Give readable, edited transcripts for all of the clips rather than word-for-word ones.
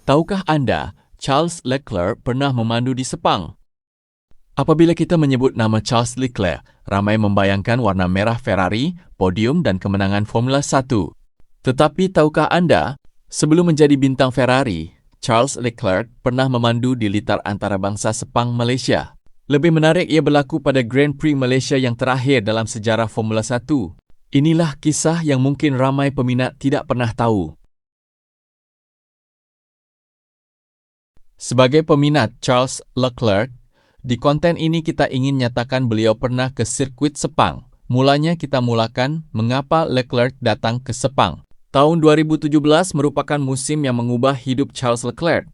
Tahukah anda, Charles Leclerc pernah memandu di Sepang? Apabila kita menyebut nama Charles Leclerc, ramai membayangkan warna merah Ferrari, podium dan kemenangan Formula 1. Tetapi tahukah anda, sebelum menjadi bintang Ferrari, Charles Leclerc pernah memandu di litar antarabangsa Sepang, Malaysia. Lebih menarik, ia berlaku pada Grand Prix Malaysia yang terakhir dalam sejarah Formula 1. Inilah kisah yang mungkin ramai peminat tidak pernah tahu. Sebagai peminat Charles Leclerc, di konten ini kita ingin nyatakan beliau pernah ke sirkuit Sepang. Mulanya kita mulakan mengapa Leclerc datang ke Sepang. Tahun 2017 merupakan musim yang mengubah hidup Charles Leclerc.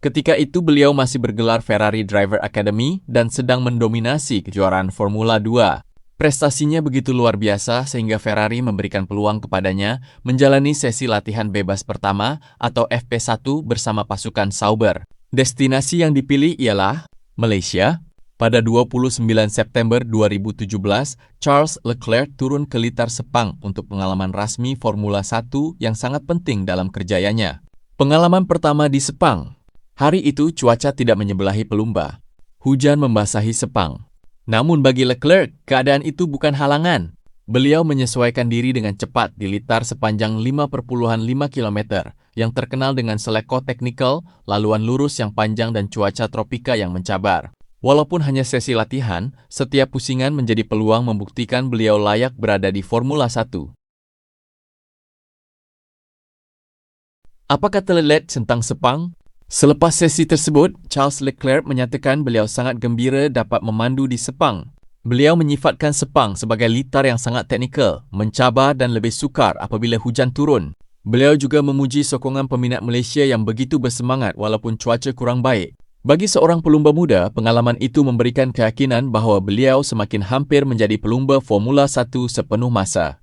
Ketika itu beliau masih bergelar Ferrari Driver Academy dan sedang mendominasi kejuaraan Formula 2. Prestasinya begitu luar biasa sehingga Ferrari memberikan peluang kepadanya menjalani sesi latihan bebas pertama atau FP1 bersama pasukan Sauber. Destinasi yang dipilih ialah Malaysia. Pada 29 September 2017, Charles Leclerc turun ke litar Sepang untuk pengalaman rasmi Formula 1 yang sangat penting dalam kerjayanya. Pengalaman pertama di Sepang. Hari itu cuaca tidak menyebelahi pelumba. Hujan membasahi Sepang. Namun bagi Leclerc, keadaan itu bukan halangan. Beliau menyesuaikan diri dengan cepat di litar sepanjang 5,5 km yang terkenal dengan seleko teknikal, laluan lurus yang panjang dan cuaca tropika yang mencabar. Walaupun hanya sesi latihan, setiap pusingan menjadi peluang membuktikan beliau layak berada di Formula 1. Apa kata Leclerc tentang Sepang? Selepas sesi tersebut, Charles Leclerc menyatakan beliau sangat gembira dapat memandu di Sepang. Beliau menyifatkan Sepang sebagai litar yang sangat teknikal, mencabar dan lebih sukar apabila hujan turun. Beliau juga memuji sokongan peminat Malaysia yang begitu bersemangat walaupun cuaca kurang baik. Bagi seorang pelumba muda, pengalaman itu memberikan keyakinan bahawa beliau semakin hampir menjadi pelumba Formula 1 sepenuh masa.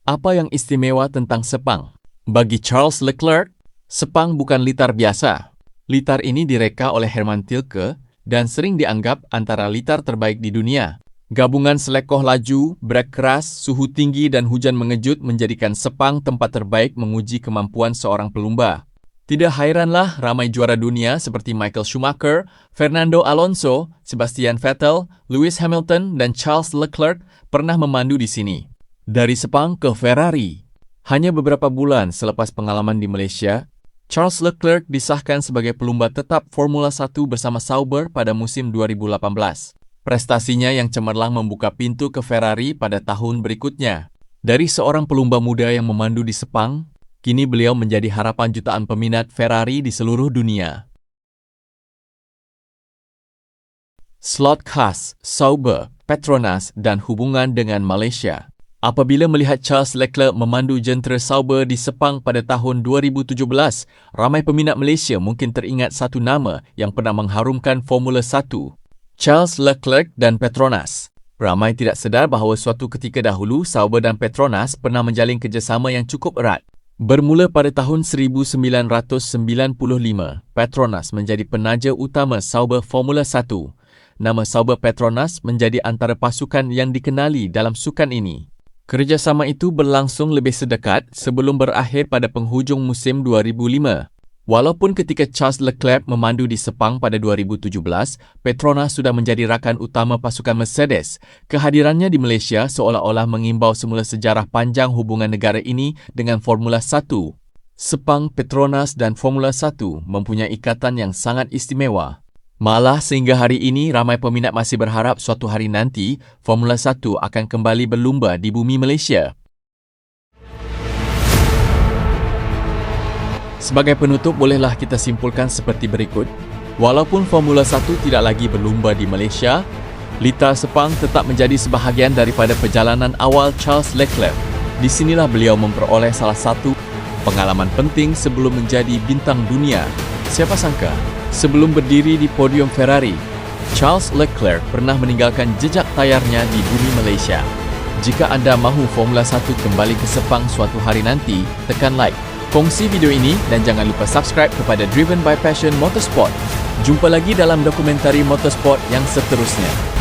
Apa yang istimewa tentang Sepang? Bagi Charles Leclerc, Sepang bukan litar biasa. Litar ini direka oleh Hermann Tilke dan sering dianggap antara litar terbaik di dunia. Gabungan selekoh laju, brek keras, suhu tinggi dan hujan mengejut menjadikan Sepang tempat terbaik menguji kemampuan seorang pelumba. Tidak hairanlah ramai juara dunia seperti Michael Schumacher, Fernando Alonso, Sebastian Vettel, Lewis Hamilton dan Charles Leclerc pernah memandu di sini. Dari Sepang ke Ferrari. Hanya beberapa bulan selepas pengalaman di Malaysia, Charles Leclerc disahkan sebagai pelumba tetap Formula 1 bersama Sauber pada musim 2018. Prestasinya yang cemerlang membuka pintu ke Ferrari pada tahun berikutnya. Dari seorang pelumba muda yang memandu di Sepang, kini beliau menjadi harapan jutaan peminat Ferrari di seluruh dunia. Slot khas, Sauber, Petronas dan hubungan dengan Malaysia. Apabila melihat Charles Leclerc memandu jentera Sauber di Sepang pada tahun 2017, ramai peminat Malaysia mungkin teringat satu nama yang pernah mengharumkan Formula 1. Charles Leclerc dan Petronas. Ramai tidak sedar bahawa suatu ketika dahulu Sauber dan Petronas pernah menjalin kerjasama yang cukup erat. Bermula pada tahun 1995, Petronas menjadi penaja utama Sauber Formula 1. Nama Sauber Petronas menjadi antara pasukan yang dikenali dalam sukan ini. Kerjasama itu berlangsung lebih sedekat sebelum berakhir pada penghujung musim 2005. Walaupun ketika Charles Leclerc memandu di Sepang pada 2017, Petronas sudah menjadi rakan utama pasukan Mercedes. Kehadirannya di Malaysia seolah-olah mengimbau semula sejarah panjang hubungan negara ini dengan Formula 1. Sepang, Petronas dan Formula 1 mempunyai ikatan yang sangat istimewa. Malah sehingga hari ini ramai peminat masih berharap suatu hari nanti Formula 1 akan kembali berlumba di bumi Malaysia. Sebagai penutup, bolehlah kita simpulkan seperti berikut. Walaupun Formula 1 tidak lagi berlumba di Malaysia, litar Sepang tetap menjadi sebahagian daripada perjalanan awal Charles Leclerc. Di sinilah beliau memperoleh salah satu pengalaman penting sebelum menjadi bintang dunia. Siapa sangka, sebelum berdiri di podium Ferrari, Charles Leclerc pernah meninggalkan jejak tayarnya di bumi Malaysia. Jika anda mahu Formula 1 kembali ke Sepang suatu hari nanti, tekan like. Kongsi video ini dan jangan lupa subscribe kepada Driven by Passion Motorsport. Jumpa lagi dalam dokumentari motorsport yang seterusnya.